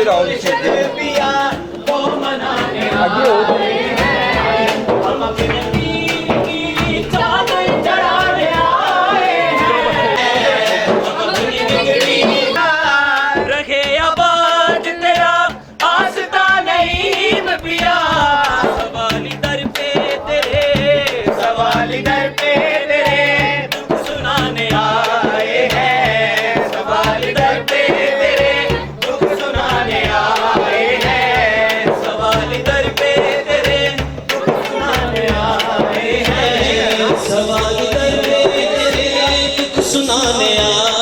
रहो इसे पिया को मनाने आगे हो तो आए हैं। हम अपने पीर की चादर चढ़ाने आए हैं। हम अपनी बिगड़ी रखे आबाद तेरा आस्था नहीं मैं पिया। सवाली दर पे तेरे, सवाली दर पे तेरे दुख सुनाने आए हैं। सवाली दर पे तेरे दुख सुनाने आए हैं। सवाली दर पे तेरे दुख सुनाने आए हैं। सवाली दर पे तेरे दुख सुनाने आए